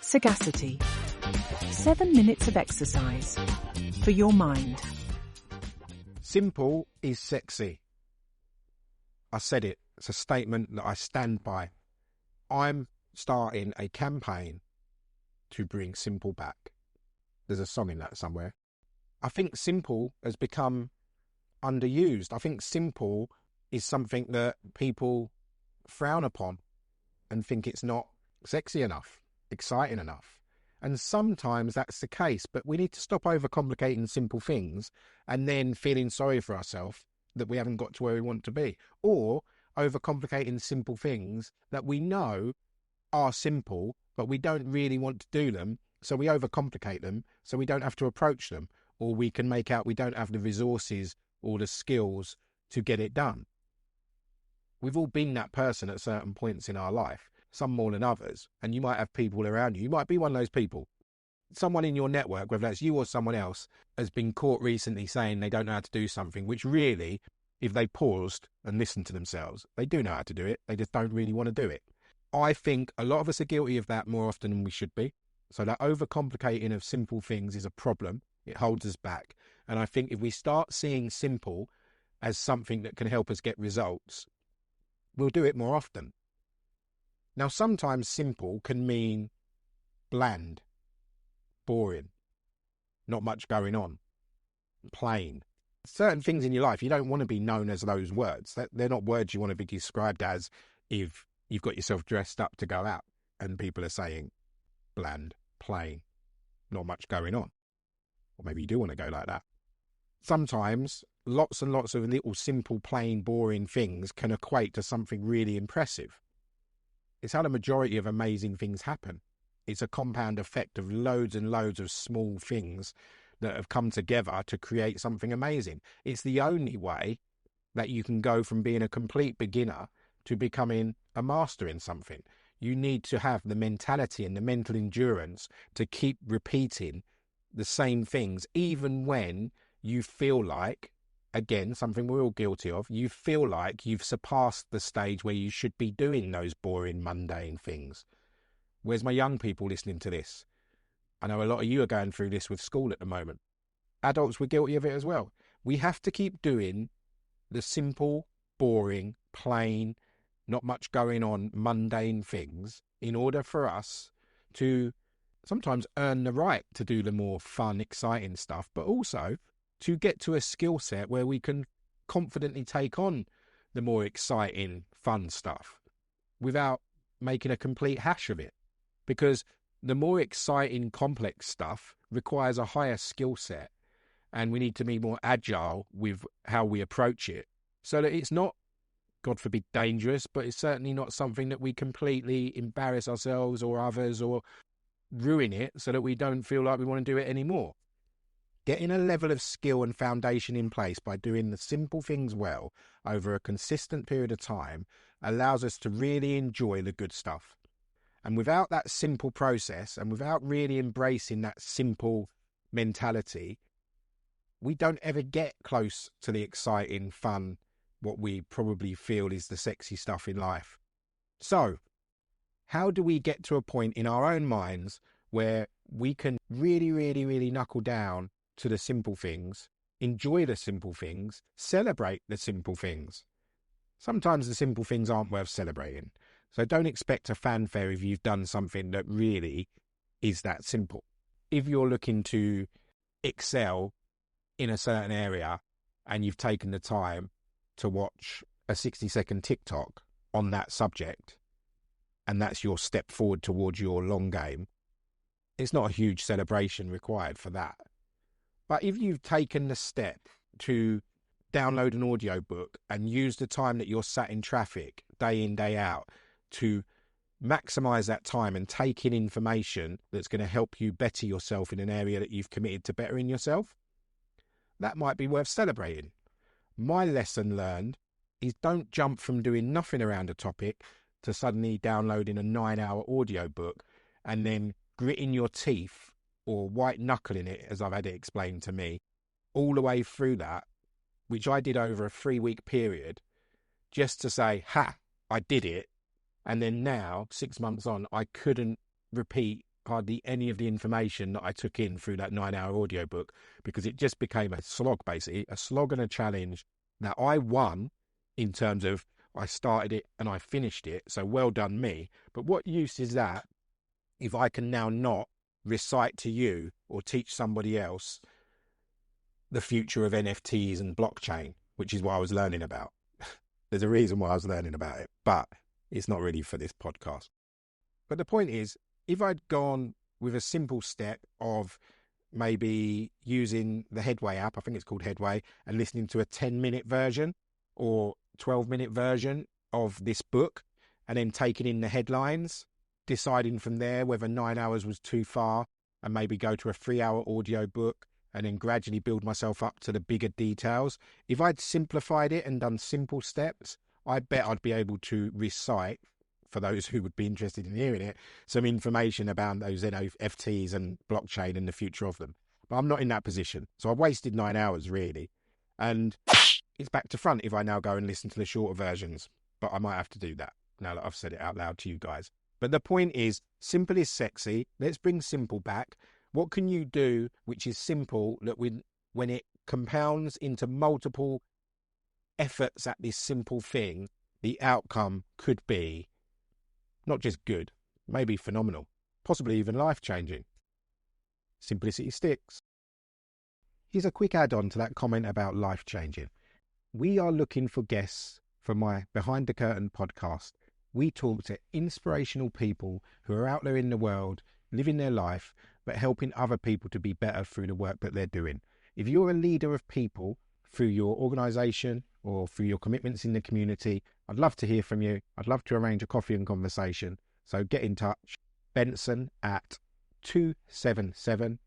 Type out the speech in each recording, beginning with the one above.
Sagacity. 7 minutes of exercise for your mind. Simple is sexy. I said it. It's a statement that I stand by. I'm starting a campaign to bring simple back. There's a song in that somewhere. I think simple has become underused. I think simple is something that people frown upon and think it's not sexy enough, exciting enough. And sometimes that's the case, but we need to stop overcomplicating simple things and then feeling sorry for ourselves that we haven't got to where we want to be, or overcomplicating simple things that we know are simple, but we don't really want to do them. So we overcomplicate them so we don't have to approach them, or we can make out we don't have the resources or the skills to get it done. We've all been that person at certain points in our life, some more than others, and you might have people around you. You might be one of those people. Someone in your network, whether that's you or someone else, has been caught recently saying they don't know how to do something, which really, if they paused and listened to themselves, they do know how to do it. They just don't really want to do it. I think a lot of us are guilty of that more often than we should be. So that overcomplicating of simple things is a problem. It holds us back. And I think if we start seeing simple as something that can help us get results, we'll do it more often. Now, sometimes simple can mean bland, boring, not much going on, plain. Certain things in your life, you don't want to be known as those words. They're not words you want to be described as if you've got yourself dressed up to go out and people are saying bland, plain, not much going on. Or maybe you do want to go like that. Sometimes lots and lots of little simple, plain, boring things can equate to something really impressive. It's how the majority of amazing things happen. It's a compound effect of loads and loads of small things that have come together to create something amazing. It's the only way that you can go from being a complete beginner to becoming a master in something. You need to have the mentality and the mental endurance to keep repeating the same things, even when you feel like, again, something we're all guilty of, you feel like you've surpassed the stage where you should be doing those boring, mundane things. Where's my young people listening to this? I know a lot of you are going through this with school at the moment. Adults, we're guilty of it as well. We have to keep doing the simple, boring, plain, not much going on, mundane things in order for us to sometimes earn the right to do the more fun, exciting stuff, but also to get to a skill set where we can confidently take on the more exciting, fun stuff without making a complete hash of it. Because the more exciting, complex stuff requires a higher skill set, and we need to be more agile with how we approach it so that it's not, God forbid, dangerous, but it's certainly not something that we completely embarrass ourselves or others or ruin it so that we don't feel like we want to do it anymore. Getting a level of skill and foundation in place by doing the simple things well over a consistent period of time allows us to really enjoy the good stuff. And without that simple process and without really embracing that simple mentality, we don't ever get close to the exciting, fun, what we probably feel is the sexy stuff in life. So, how do we get to a point in our own minds where we can really, really, really knuckle down to the simple things, enjoy the simple things, celebrate the simple things? Sometimes the simple things aren't worth celebrating. So don't expect a fanfare if you've done something that really is that simple. If you're looking to excel in a certain area and you've taken the time to watch a 60-second TikTok on that subject, and that's your step forward towards your long game, it's not a huge celebration required for that. But if you've taken the step to download an audiobook and use the time that you're sat in traffic day in, day out to maximize that time and take in information that's going to help you better yourself in an area that you've committed to bettering yourself, that might be worth celebrating. My lesson learned is don't jump from doing nothing around a topic to suddenly downloading a 9-hour audiobook and then gritting your teeth or white knuckling it, as I've had it explained to me, all the way through that, which I did over a 3-week period, just to say, ha, I did it. And then now, 6 months on, I couldn't repeat hardly any of the information that I took in through that 9-hour audiobook, because it just became a slog, basically, a slog and a challenge that I won in terms of I started it and I finished it. So well done me. But what use is that if I can now not recite to you or teach somebody else the future of NFTs and blockchain, which is what I was learning about. There's a reason why I was learning about it, but it's not really for this podcast. But the point is, if I'd gone with a simple step of maybe using the Headway app, I think it's called Headway, and listening to a 10-minute version or 12-minute version of this book, and then taking in the headlines, deciding from there whether 9 hours was too far, and maybe go to a 3-hour audio book, and then gradually build myself up to the bigger details. If I'd simplified it and done simple steps, I bet I'd be able to recite, for those who would be interested in hearing it, some information about those NFTs and blockchain and the future of them. But I'm not in that position. So I've wasted 9 hours, really. And it's back to front if I now go and listen to the shorter versions. But I might have to do that now that I've said it out loud to you guys. But the point is, simple is sexy. Let's bring simple back. What can you do which is simple that when it compounds into multiple efforts at this simple thing, the outcome could be not just good, maybe phenomenal, possibly even life-changing. Simplicity sticks. Here's a quick add-on to that comment about life-changing. We are looking for guests for my Behind the Curtain podcast. We talk to inspirational people who are out there in the world, living their life, but helping other people to be better through the work that they're doing. If you're a leader of people through your organisation or through your commitments in the community, I'd love to hear from you. I'd love to arrange a coffee and conversation. So get in touch. Benson at 277.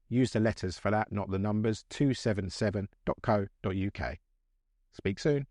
Use the letters for that, not the numbers. 277.co.uk. Speak soon.